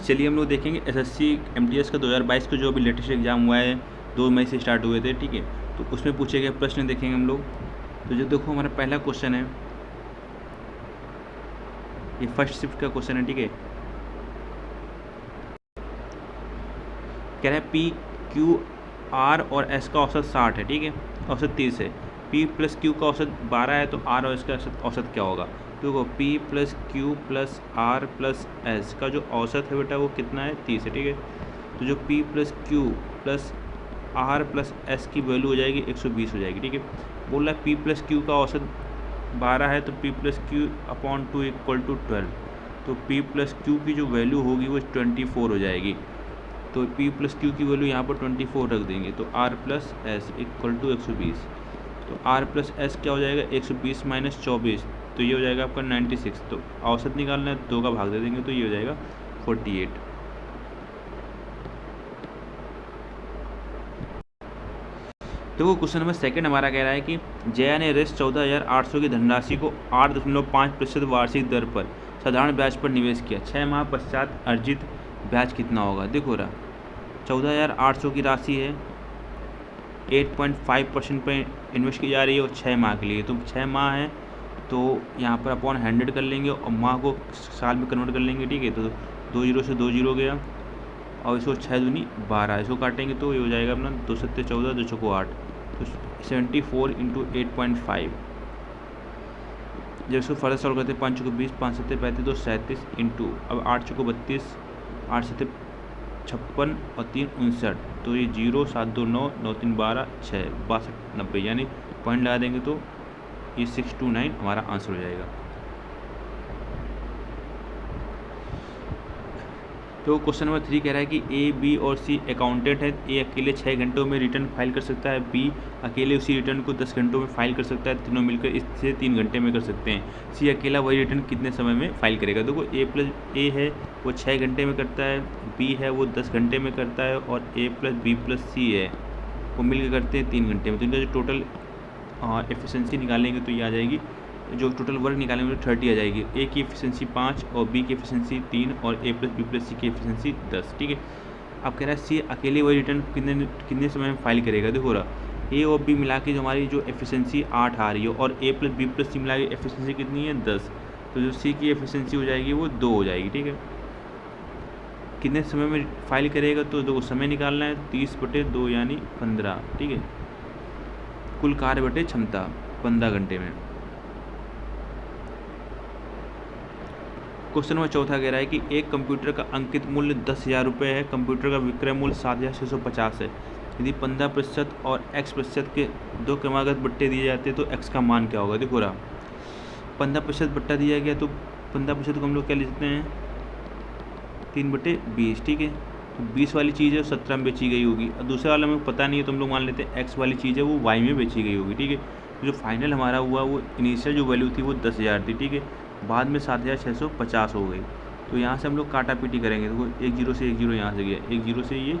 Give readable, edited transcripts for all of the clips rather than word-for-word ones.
चलिए हम लोग देखेंगे एसएससी एमटीएस का 2022 का जो अभी लेटेस्ट एग्जाम हुआ है 2 मई से स्टार्ट हुए थे, ठीक है। तो उसमें पूछे गए प्रश्न देखेंगे हम लोग। तो जो देखो हमारा पहला क्वेश्चन है, ये फर्स्ट शिफ्ट का क्वेश्चन है, ठीक है। कह रहा है पी क्यू आर और एस का औसत 60 है, ठीक है, औसत 30 है। पी प्लस क्यू का औसत 12 है, तो आर और एस का औसत क्या होगा। देखो P plus Q plus R plus S का जो औसत है बेटा वो कितना है, 30 है, ठीक है। तो जो P plus Q plus R plus S की वैल्यू हो जाएगी 120 हो जाएगी, ठीक है। बोल रहा है पी प्लस क्यू का औसत 12 है, तो P plus Q upon 2 equal to 12। तो पी प्लस क्यू की जो वैल्यू होगी वो 24 हो जाएगी। तो पी प्लस क्यू की वैल्यू यहाँ पर 24 रख देंगे, तो R plus S equal to 120। तो आर प्लस एस क्या हो जाएगा, 120 माइनस 24, तो ये हो जाएगा आपका 96। तो औसत निकालना है, 2 का भाग दे देंगे, तो ये हो जाएगा 48। देखो क्वेश्चन नंबर सेकंड हमारा कह रहा है कि जया ने रेस 14,800 की धनराशि को 8.5% वार्षिक दर पर साधारण ब्याज पर निवेश किया। 6 माह पश्चात अर्जित ब्याज कितना होगा। देखो रहा 14,800 की राशि है, 8.5% पर इन्वेस्ट की जा रही है और 6 माह के लिए। तो 6 माह है तो यहाँ पर अपॉन 100 कर लेंगे और माह को साल में कन्वर्ट कर लेंगे, ठीक है। तो 2 जीरो से 2 जीरो गया और इसको 6 दूनी 12, इसको काटेंगे तो ये हो जाएगा अपना 2 सत्ते 14, 2 चौको 8, तो 74 इंटू 8.5। जब इसको फर्दर सॉल्व करते हैं 5 चौको 20, 5 सत्ते 35, तो 37 इंटू अब 8 चौको 32, 8 सत्ते 56 और 3 59, तो ये 0 7 2 9 9 3 12 6 62 90, यानी पॉइंट लगा देंगे तो ये 629 हमारा आंसर हो जाएगा। तो क्वेश्चन नंबर 3 कह रहा है कि ए बी और सी अकाउंटेंट है। ए अकेले 6 घंटों में रिटर्न फाइल कर सकता है, बी अकेले उसी रिटर्न को 10 घंटों में फाइल कर सकता है, तीनों मिलकर इससे 3 घंटे में कर सकते हैं। सी अकेला वही रिटर्न कितने समय में फाइल करेगा। देखो ए प्लस ए है वो 6 घंटे में करता है, बी है वो 10 घंटे में करता है, और ए प्लस बी प्लस सी है वो मिलकर करते हैं 3 घंटे में। तो इनका जो टोटल एफिशिएंसी निकालेंगे तो ये आ जाएगी, जो टोटल वर्क निकालेंगे तो 30 आ जाएगी। ए की एफिशिएंसी 5 और बी की एफिशिएंसी 3 और ए प्लस बी प्लस सी की एफिशिएंसी 10, ठीक है। अब कह रहा है सी अकेले वही रिटर्न कितने समय में फाइल करेगा। देखो रहा ए और बी मिला के जो हमारी जो एफिशिएंसी 8 आ रही है और ए प्लस बी प्लस सी मिला के एफिशिएंसी कितनी है 10, तो जो सी की एफिशिएंसी हो जाएगी वो 2 हो जाएगी, ठीक है। कितने समय में फाइल करेगा, तो दो समय निकालना है, 30/2 यानी 15, ठीक है। कुल कार्य बटे क्षमता 15 घंटे में। क्वेश्चन नंबर 4 कह रहा है कि एक कंप्यूटर का अंकित मूल्य 10,000 रुपये है, कंप्यूटर का विक्रय मूल्य 7,650 है। यदि 15% और x% के 2 क्रमागत बट्टे दिए जाते हैं तो x का मान क्या होगा। देखो रहा 15% बट्टा दिया गया, तो 15% को हम लोग क्या लिखते हैं 3/20, ठीक है। तो 20 वाली चीज़ है 17 में बेची गई होगी, और दूसरे वाला हमें पता नहीं है तो हम लोग मान लेते हैं x वाली चीज़ है वो y में बेची गई होगी, ठीक है। तो जो फाइनल हमारा हुआ वो इनिशियल जो वैल्यू थी वो 10,000 थी, ठीक है, बाद में 7,650 हो गई। तो यहाँ से हम लोग काटा पीटी करेंगे, तो 1 जीरो से 1 जीरो यहाँ से गया, 1 जीरो से ये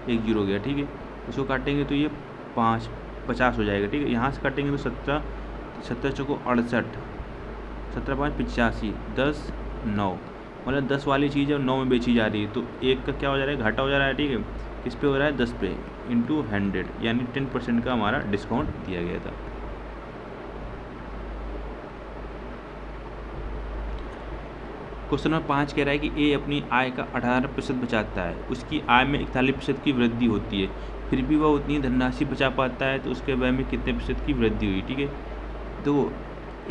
1 जीरो गया, ठीक है। इसको काटेंगे तो ये 50 हो जाएगा, ठीक है। यहाँ से काटेंगे तो 17 चौको 68, 17 5 85, 10 9, मतलब 10 वाली चीज़ है और 9 में बेची जा रही है, तो 1 का क्या हो जा रहा है, घाटा हो जा रहा है, ठीक है। किस पे हो रहा है 10 पे इंटू 100, यानी 10% का हमारा डिस्काउंट दिया गया था। क्वेश्चन नंबर 5 कह रहा है कि ए अपनी आय का 18% बचाता है, उसकी आय में 41% की वृद्धि होती है, फिर भी वह उतनी धनराशि बचा पाता है, तो उसके व्यय में कितने प्रतिशत की वृद्धि हुई, ठीक है। तो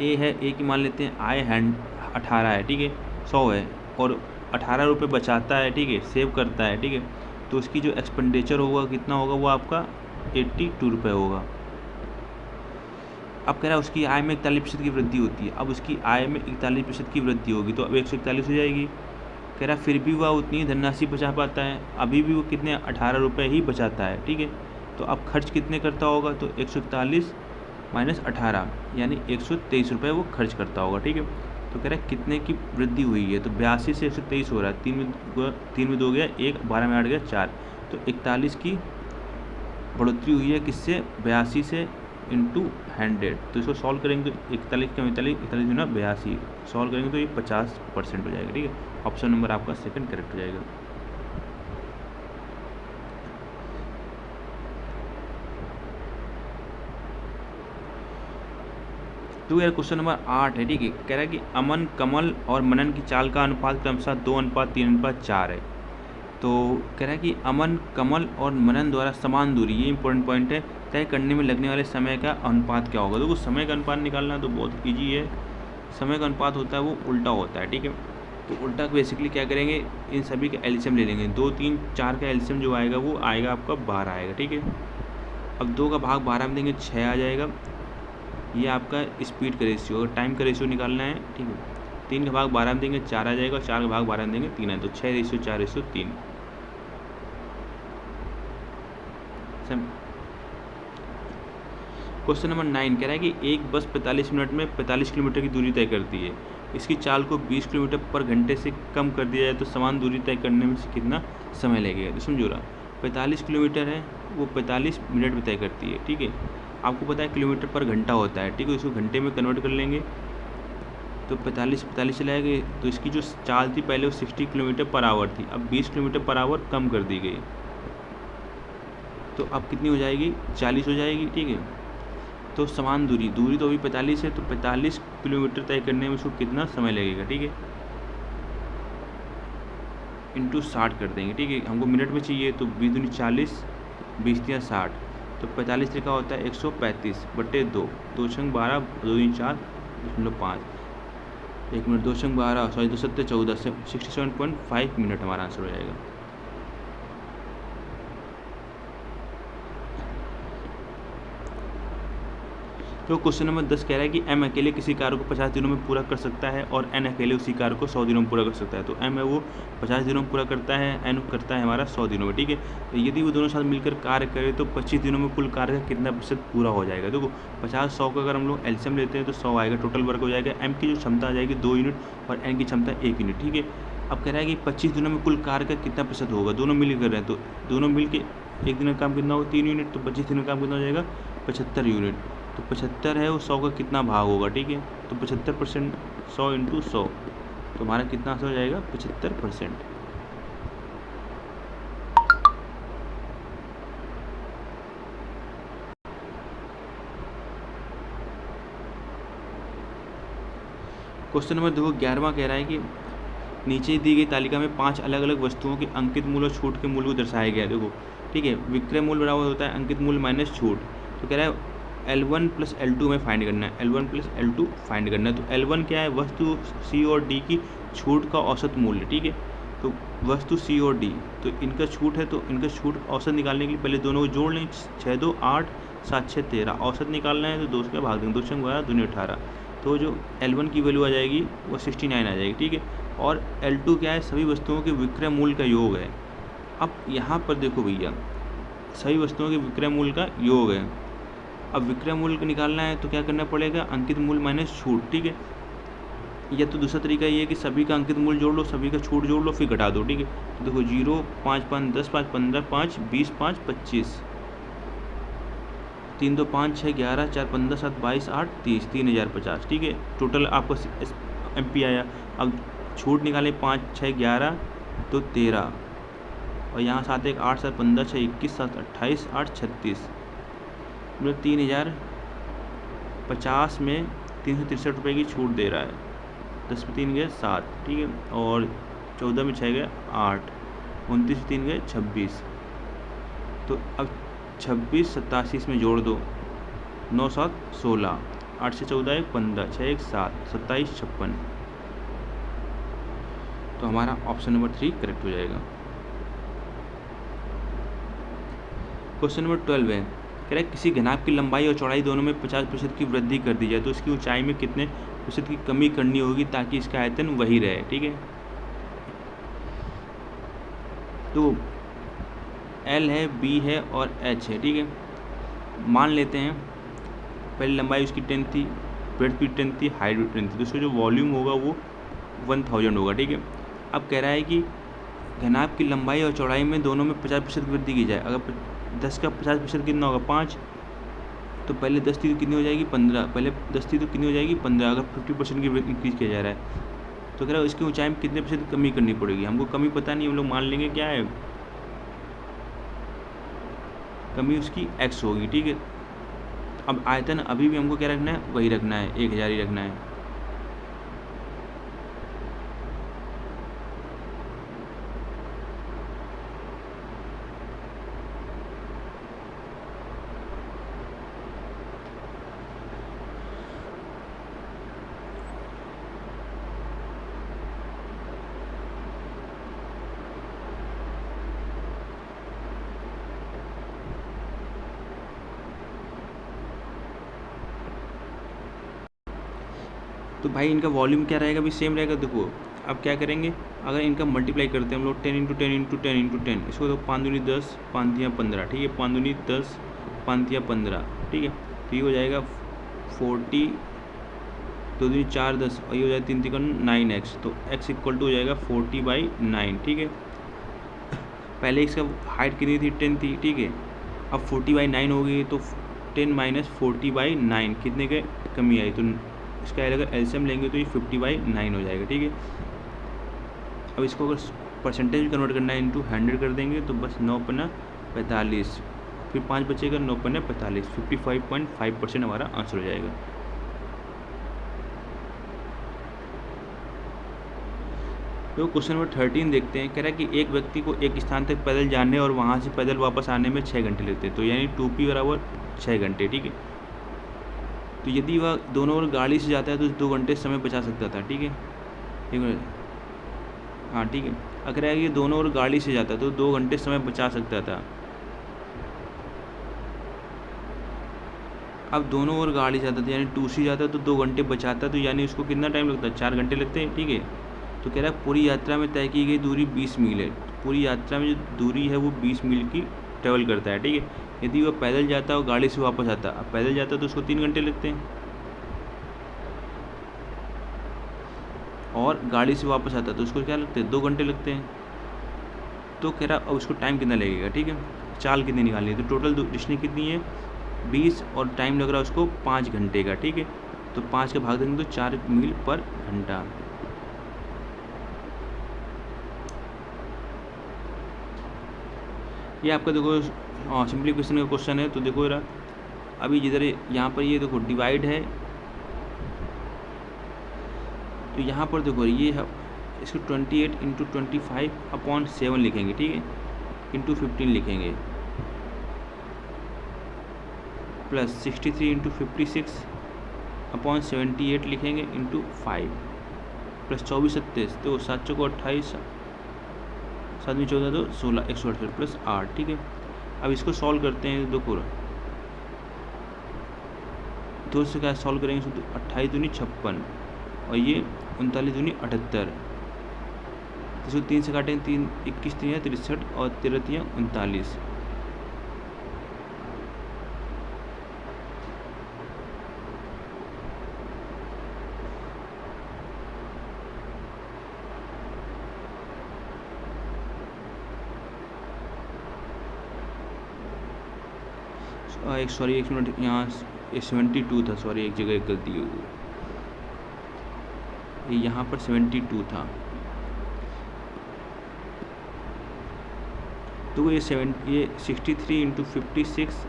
ए है, ए की मान लेते हैं आय 18 है, ठीक है, 100 है और 18 रुपये बचाता है, ठीक है, सेव करता है, ठीक है। तो उसकी जो एक्सपेंडिचर होगा कितना होगा, वो आपका 82 रुपये होगा। अब कह रहा है उसकी आय में 41% की वृद्धि होती है, अब उसकी आय में 41% की वृद्धि होगी तो अब 141 हो जाएगी। कह रहा फिर भी वह उतनी धनराशि बचा पाता है, अभी भी वो कितने 18 रुपये ही बचाता है, ठीक है। तो अब खर्च कितने करता होगा, तो 141 माइनस 18 यानी 123 रुपये वो खर्च करता होगा, ठीक है। तो कह रहा है कितने की वृद्धि हुई है, तो 82 से 123 हो रहा है, 3 में 2 गया 1, 12 में 8 गया 4, तो 41 की बढ़ोतरी हुई है किससे, 82 से इंटू 100। तो इसको सॉल्व करेंगे तो 41 का 41 गुना 82 सॉल्व करेंगे तो ये 50% हो जाएगा, ठीक है। ऑप्शन नंबर आपका सेकंड करेक्ट हो जाएगा। तो यार क्वेश्चन नंबर 8 है, ठीक है। कह रहा है कि अमन, कमल और मनन की चाल का अनुपात क्रमशः 2:3:4 है। तो कह रहा है कि अमन, कमल और मनन द्वारा समान दूरी, ये इंपॉर्टेंट पॉइंट है, तय करने में लगने वाले समय का अनुपात क्या होगा। तो समय का अनुपात निकालना तो बहुत ईजी है। समय का अनुपात होता है वो उल्टा होता है, ठीक है। तो उल्टा बेसिकली क्या करेंगे, इन सभी का एलसीएम ले लेंगे। 2, 3, 4 का एलसीएम जो आएगा वो आएगा आपका 12 आएगा, ठीक है। अब 2 का भाग 12 में देंगे 6 आ जाएगा। ये आपका स्पीड का रेशियो, अगर टाइम का रेशियो निकालना है, ठीक है। 3 का भाग 12 में देंगे 4 आ जाएगा, और 4 का भाग 12 में देंगे 3 है, तो 6:4:3। क्वेश्चन नंबर 9 कह रहा है कि एक बस 45 मिनट में 45 किलोमीटर की दूरी तय करती है। इसकी चाल को 20 किलोमीटर पर घंटे से कम कर दिया जाए तो समान दूरी तय करने में से कितना समय लगेगा। तो समझो रहा, 45 किलोमीटर है, वो 45 मिनट में तय करती है, ठीक है। आपको पता है किलोमीटर पर घंटा होता है, ठीक है। इसको घंटे में कन्वर्ट कर लेंगे तो 45 चलाएंगे, तो इसकी जो चाल थी पहले वो 60 किलोमीटर पर आवर थी, अब 20 किलोमीटर पर आवर कम कर दी गई, तो अब कितनी हो जाएगी, 40 हो जाएगी, ठीक है। तो समान दूरी तो अभी 45 है, तो 45 किलोमीटर तय करने में उसको कितना समय लगेगा, ठीक है। इंटू 60 कर देंगे, ठीक है। हमको मिनट में चाहिए, तो 20 दूनी 40, 20 तिया 60, तो 45 लिखा होता है 135/2, 2 छंग 12, 2 दूनी 4.5, 1 मिनट 2 छंग 12, सॉरी 2 सत्ते 14, 67.5 मिनट हमारा आंसर हो जाएगा। तो क्वेश्चन नंबर 10 कह रहा है कि एम अकेले किसी कार्य को 50 दिनों में पूरा कर सकता है और एन अकेले उसी कार्य को 100 दिनों में पूरा कर सकता है। तो एम है वो 50 दिनों में पूरा करता है, एन करता है हमारा 100 दिनों में, ठीक है। तो यदि वो दोनों साथ मिलकर कार्य करें तो 25 दिनों में कुल कार्य का कितना प्रतिशत पूरा हो जाएगा। देखो 50, 100 का अगर हम लोग एलसीएम लेते हैं तो 100 आएगा, टोटल वर्क हो जाएगा। एम की जो क्षमता आ जाएगी 2 यूनिट और एन की क्षमता 1 यूनिट, ठीक है। अब कह रहा है कि 25 दिनों में कुल कार्य का कितना प्रतिशत होगा, दोनों मिल कर रहे हैं, तो दोनों मिल के एक दिन का काम कितना होगा, 3 यूनिट, तो 25 दिनों का काम कितना हो जाएगा, 75 यूनिट। तो 75 है वो 100 का कितना भाग होगा, ठीक है। तो 75%, 100 × 100, तो हमारा कितना आंसर हो जाएगा, 75%। क्वेश्चन नंबर 11वां कह रहा है कि नीचे दी गई तालिका में 5 अलग अलग वस्तुओं के अंकित मूल्य और छूट के मूल्य को दर्शाया गया है। देखो, ठीक है, विक्रय मूल्य बराबर होता है अंकित मूल्य माइनस छूट। तो कह रहा है L1 + L2 में फाइंड करना है, L1 + L2 फाइंड करना है। तो L1 क्या है, वस्तु C और D की छूट का औसत मूल्य, ठीक है। तो वस्तु C और D, तो इनका छूट है, तो इनका छूट औसत निकालने के लिए पहले दोनों को जोड़ लें, 6 2 8, 7 6 13, औसत निकालना है तो 2 से भाग देंगे, 2 6 12, 2 18, तो जो L1 की वैल्यू आ जाएगी वो 69 आ जाएगी, ठीक है। और L2 क्या है, सभी वस्तुओं के विक्रय मूल्य का योग है। अब यहाँ पर देखो भैया, सभी वस्तुओं के विक्रय मूल्य का योग है। अब विक्रय मूल्य निकालना है तो क्या करना पड़ेगा, अंकित मूल्य माइनस छूट, ठीक है। या तो दूसरा तरीका ये है कि सभी का अंकित मूल्य जोड़ लो, सभी का छूट जोड़ लो, फिर घटा दो, ठीक है। तो देखो 0, 5 5 10 5 15 5 20 5 25, 3 2 5 6 11 4 15 7 22 8 30, 3050, ठीक है। टोटल आपको MP आया। अब छूट निकाले 5 6 11 तो 13, और यहाँ 7 1 8 7 15 6 21 7 28 8 36, मतलब 3050 में 363 रुपये की छूट दे रहा है। 10 में 3 गए 7, ठीक है, और 14 में 6 गए 8, 29 में 3 गए 26। तो अब 26 87 इसमें जोड़ दो, 9 7 16, 8 से 14 1 15, 6 1 7, 27 56, तो हमारा ऑप्शन नंबर 3 करेक्ट हो जाएगा। क्वेश्चन नंबर 12 है, कह रहा है किसी घनाभ की लंबाई और चौड़ाई दोनों में 50% की वृद्धि कर दी जाए तो इसकी ऊंचाई में कितने प्रतिशत की कमी करनी होगी ताकि इसका आयतन वही रहे, ठीक है। तो L है, B है और H है, ठीक है। मान लेते हैं पहले लंबाई उसकी 10 थी, ब्रेड्थ भी 10 थी, हाइट भी 10 थी, तो उसका जो वॉल्यूम होगा वो 1000 होगा, ठीक है। अब कह रहा है कि घनाभ की लंबाई और चौड़ाई में दोनों में 50% वृद्धि की जाए। अगर 10 का 50% कितना होगा, 5, तो पहले 10 थी तो कितनी हो जाएगी, 15, पहले 10 थी तो कितनी हो जाएगी, 15। अगर 50% की इंक्रीज किया जा रहा है तो कह रहा है इसकी ऊंचाई में कितने प्रतिशत कमी करनी पड़ेगी। हमको कमी पता नहीं, हम लोग मान लेंगे क्या है, कमी उसकी x होगी, ठीक है। अब आयतन अभी भी हमको क्या रखना है, वही रखना है, 1000 ही रखना है। तो भाई इनका वॉल्यूम क्या रहेगा, भी सेम रहेगा। देखो अब क्या करेंगे, अगर इनका मल्टीप्लाई करते हैं हम लोग 10 × 10 × 10 × 10, इसको तो 5 दूनी 10, 5 तियाँ 15, ठीक है, 5 दूनी 10, 5 तियाँ 15, ठीक है। तो ये हो जाएगा 40, 2 दूनी 4 10, और ये हो जाएगा 3 तिकों 9x, तो x इक्वल टू हो जाएगा 40/9, ठीक है। पहले इसका हाइट कितनी थी, 10 थी, ठीक है। अब 40/9 हो गई, तो 10 - 40/9 कितने के कमी आई, तो इसका अगर एलसीएम लेंगे तो ये 50/9 हो जाएगा, ठीक है। अब इसको अगर परसेंटेज में कन्वर्ट करना है, इंटू 100 कर देंगे, तो बस 9 × 45, फिर 5 बचेगा, 9 × 45, 55.5% हमारा आंसर हो जाएगा। तो क्वेश्चन नंबर 13 देखते हैं। कह रहा है कि एक व्यक्ति को एक स्थान तक पैदल जाने और वहाँ से पैदल वापस आने में 6 घंटे लगते हैं, तो यानी 2p = 6 घंटे, ठीक है। तो यदि वह दोनों ओर गाड़ी से जाता है तो 2 घंटे समय बचा सकता था, ठीक है, ठीक है, हाँ ठीक है। अगर ये दोनों ओर गाड़ी से जाता है तो 2 घंटे समय बचा सकता था। अब दोनों ओर गाड़ी जाता था, यानी 2c जाता तो 2 घंटे बचाता, तो यानी उसको कितना टाइम लगता है, 4 घंटे लगते हैं, ठीक है। तो कह रहा है पूरी यात्रा में तय की गई दूरी 20 मील है। पूरी यात्रा में जो दूरी है वो 20 मील की ट्रेवल करता है, ठीक है। यदि वह पैदल जाता और गाड़ी से वापस आता, अब पैदल जाता तो उसको 3 घंटे लगते हैं, और गाड़ी से वापस आता तो उसको क्या लगते हैं, 2 घंटे लगते हैं। तो कह रहा अब उसको टाइम कितना लगेगा, ठीक है, चाल कितनी निकालनी है। तो टोटल डिस्टेंस कितनी है, 20, और टाइम लग रहा है उसको 5 घंटे का, ठीक है। तो 5 का भाग देंगे तो 4 मील पर घंटा। ये आपका देखो सिंप्लीफिकेशन का क्वेश्चन है। तो देखो जरा अभी जिधर यहाँ पर ये देखो डिवाइड है, तो यहाँ पर देखो ये है, इसको 28 × 25/7 लिखेंगे, ठीक है, इंटू 15 लिखेंगे, प्लस 63 × 56/78 लिखेंगे, इंटू 5, प्लस 24 27, तो 7 चौको 28, 7 में 14 तो 16, 168 प्लस 8, ठीक है। अब इसको सॉल्व करते हैं, देखो 2 से क्या सॉल्व करेंगे, 28 दूनी 56, और ये 39 दूनी 78, इसको 3 से काटेंगे, 3 21 3 है 63, और 13 3 39। एक मिनट, यहाँ 72 था, सॉरी एक जगह एक गलती हो गई, यहाँ पर 72 था। तो ये 63 × 56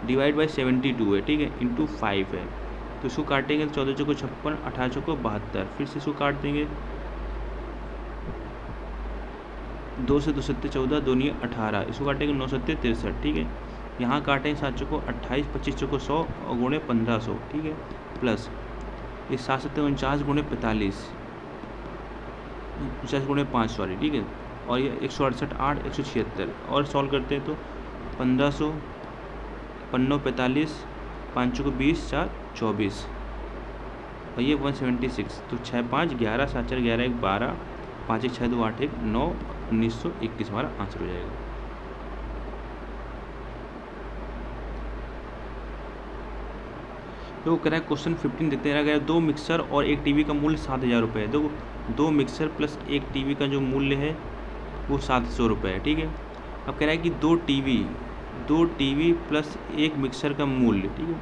डिवाइड बाई 72 है, ठीक है, इंटू 5 है। तो इसको काटेंगे तो 14 चौको 56, 18 चौको 72, फिर से इसको काट देंगे, 2 से 2 सत्ते 14, 2 × 18, इसको काटेंगे 9 सत्ते 63, ठीक है। यहाँ काटेंगे 7 चौको 28, 25 चौको 100, और गुणे 1500, ठीक है, प्लस ये 7 सत्ते 49 गुणे 45, 50 गुणे 5, सॉरी, ठीक है, और ये 168 8 176, और सॉल्व करते हैं तो 1500, 15 45, 5 चौको 20, 4 24, और ये 176, तो 6 5 11, 7 4 11 1 12, 5 1 6 2 8 1 9, 1921 हमारा आंसर हो जाएगा। तो कह रहा है क्वेश्चन 15 देखते हैं। 2 मिक्सर और एक टीवी का मूल्य 7000 रुपये है। देखो 2 मिक्सर प्लस एक टीवी का जो मूल्य है वो 700 रुपये है, ठीक है। अब कह रहा है कि 2 टीवी प्लस एक मिक्सर का मूल्य, ठीक है,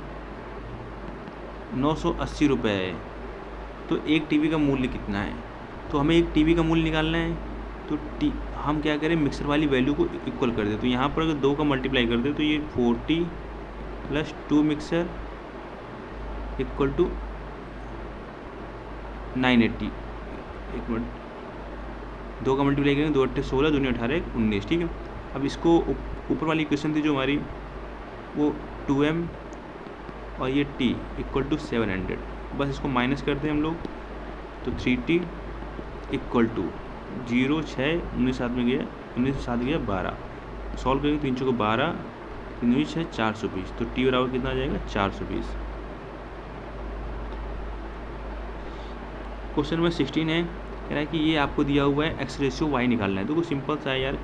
980 रुपये है। तो एक टीवी का मूल्य कितना है, तो हमें एक टी का मूल्य निकालना है, तो हम क्या करें, मिक्सर वाली वैल्यू को इक्वल कर दें। तो यहाँ पर अगर 2 का मल्टीप्लाई कर दें तो ये 40 + 2 मिक्सर इक्वल टू 980। एक मिनट, 2 का मल्टीप्लाई करेंगे, 2 8 16, 2 18 19, ठीक है। अब इसको ऊपर वाली इक्वेशन थी जो हमारी, वो 2m और ये t इक्वल टू 700, बस इसको माइनस करते हैं हम लोग। तो 3t इक्वल टू 0 6 19 7 में गया, 19 7 गया 12, सॉल्व करेंगे 3 को 12, 3 6 420, तो t बराबर कितना आ जाएगा 420। क्वेश्चन नंबर 16 है, कह रहा है कि ये आपको दिया हुआ है x रेशियो y निकालना है। देखो सिंपल सा है यार,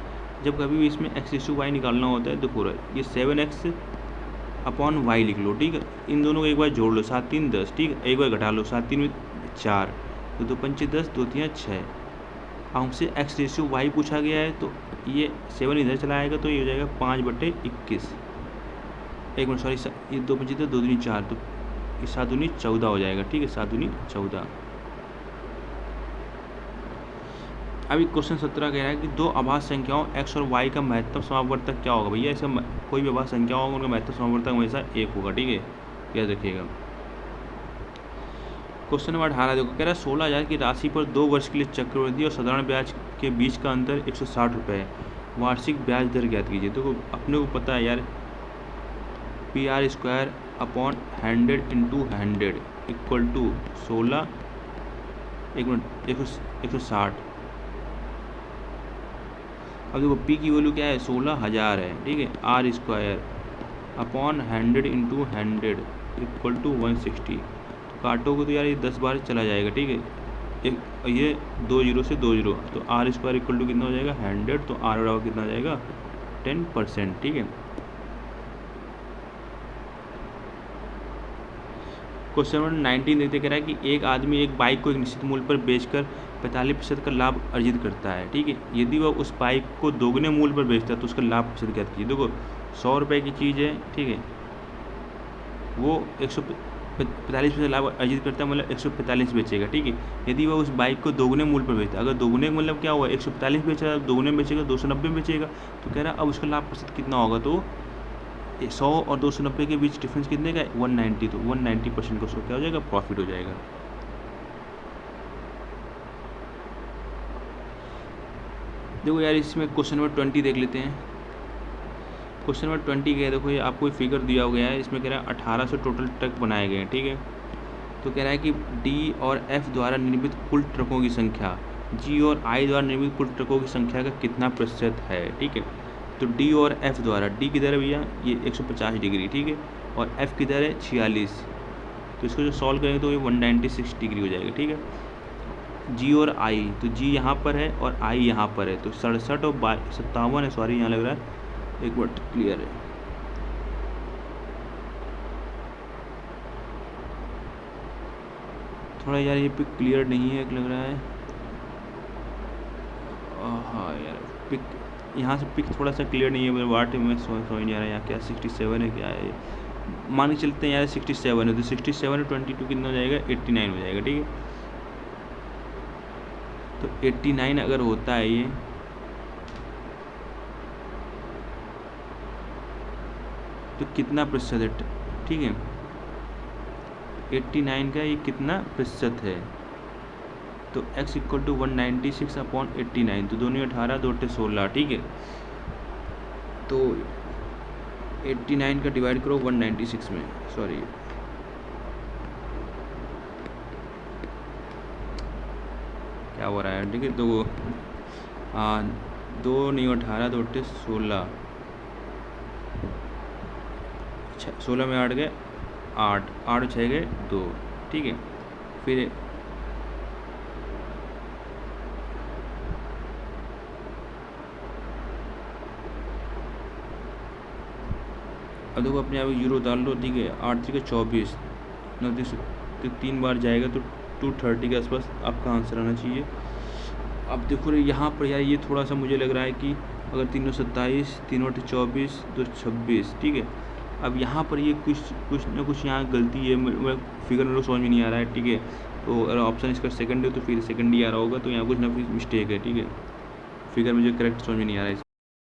जब कभी भी इसमें x रेशियो y निकालना होता है, देखो ये 7x अपॉन y लिख लो, ठीक है। इन दोनों को एक बार जोड़ लो, 7 3 10, ठीक है। एक बार घटा लो, 7 3 में 4, तो 2 5 10, 2 3 6। हमसे x रेशियो y पूछा गया है, तो ये 7 इधर चला आएगा, तो ये हो जाएगा 5/21। एक मिनट सॉरी, ये 2 5 10, 2 दूनी 4, तो ये 7 दूनी 14 हो जाएगा, ठीक है। 7 दूनी 14। अभी क्वेश्चन 17 कह रहा है कि दो अभाज्य संख्याओं x और y का महत्तम समापवर्तक क्या होगा। भैया ऐसा कोई भी अभाज्य संख्या होगा, उनका महत्तम समापवर्तक हमेशा 1 होगा, ठीक है, याद रखिएगा। क्वेश्चन नंबर 18 देखो, कह रहा है 16,000 की राशि पर 2 वर्ष के लिए चक्रवृद्धि और साधारण ब्याज के बीच का अंतर 160 रुपये है, वार्षिक ब्याज दर ज्ञात कीजिए। देखो अपने को पता है यार, PR² अपॉन 100 × 100 इक्वल टू 16, एक मिनट 160। अब देखो p की वैल्यू क्या है, 16,000 है, ठीक है। R² upon 100 × 100 equal to 160। तो काटोगे तो यार ये 10 बार चला जाएगा, ठीक है। एक ये 2 0 से 2 0, तो R² इक्वल टू कितना हो जाएगा 100, तो R बराबर कितना हो जाएगा 10%, ठीक है। क्वेश्चन नंबर 19 देखते, कह रहा है कि एक आदमी एक बाइक को एक निश्चित मूल्य पर बेचकर 45% का लाभ अर्जित करता है, ठीक है। यदि वह उस बाइक को दोगुने मूल्य पर बेचता है तो उसका लाभ प्रतिशत ज्ञात कीजिए। देखो 100 रुपये की चीज़ है, ठीक है, वो 145% लाभ अर्जित करता है, मतलब 145 बेचेगा, ठीक है। यदि वह उस बाइक को दोगुने मूल्य पर बेचता है, अगर दोगुने का मतलब क्या हुआ, 145 बेचेगा, दोगुने में बेचेगा 290 में बेचेगा, तो कह रहा है अब उसका लाभ प्रतिशत कितना होगा। तो 100 और 290 के बीच डिफरेंस कितने का, 190, तो 190% का उसको क्या हो जाएगा, प्रॉफिट हो जाएगा। देखो यार इसमें क्वेश्चन नंबर 20 देख लेते हैं। क्वेश्चन नंबर 20 क्या है, देखो ये आपको फिगर दिया हो गया है, इसमें कह रहा है 1800 टोटल ट्रक बनाए गए हैं, ठीक है। तो कह रहा है कि D और F द्वारा निर्मित कुल ट्रकों की संख्या G और I द्वारा निर्मित कुल ट्रकों की संख्या का कितना प्रतिशत है, ठीक है। तो D और F द्वारा, D किधर है भैया, ये 150 डिग्री, ठीक है, और F किधर है 46, तो इसको जो सॉल्व करेंगे तो ये 196 डिग्री हो जाएगा, ठीक है। G और I, तो G यहाँ पर है और I यहाँ पर है, तो 67 और 57 है, सॉरी यहाँ लग रहा है, एक मिनट क्लियर है। थोड़ा यार ये पिक क्लियर नहीं है लग रहा है, हाँ यार पिक यहाँ से पिक थोड़ा सा क्लियर नहीं है, मेरे वाट में समझ नहीं आ रहा है यहाँ क्या 67 है क्या है। मान के चलते हैं यार 67 है, तो 67 और 22 कितना हो जाएगा, 89 हो जाएगा, ठीक है। तो 89 अगर होता है ये, तो कितना प्रतिशत है, ठीक है। 89 का ये कितना प्रतिशत है, तो x इक्वल टू 196 अपॉन 89, तो दोनों 18, 2 8 16, ठीक है। तो 89 का डिवाइड करो 196 में, सॉरी क्या हो रहा है, ठीक है। तो 2 नहीं 18, 2 8 16, 16 में 8 गए 8, 8 6 गए 2, ठीक है। फिर अब देखो अपने आप जीरो डाल लो, ठीक है। 8 3 24, 9 तो 3 बार जाएगा, तो 230 के आसपास आपका आंसर आना चाहिए। अब देखो यहाँ पर यार ये थोड़ा सा मुझे लग रहा है कि अगर 3 27, 3 24, 2 26, ठीक है। अब यहाँ पर ये कुछ ना कुछ यहाँ गलती है, फिगर मेरे को समझ में नहीं आ रहा है, ठीक है। तो अगर ऑप्शन इसका सेकंड है तो फिर सेकंड ही आ रहा होगा, तो यहाँ कुछ ना कुछ मिस्टेक है, ठीक है। फिगर मुझे करेक्ट समझ में नहीं आ रहा है।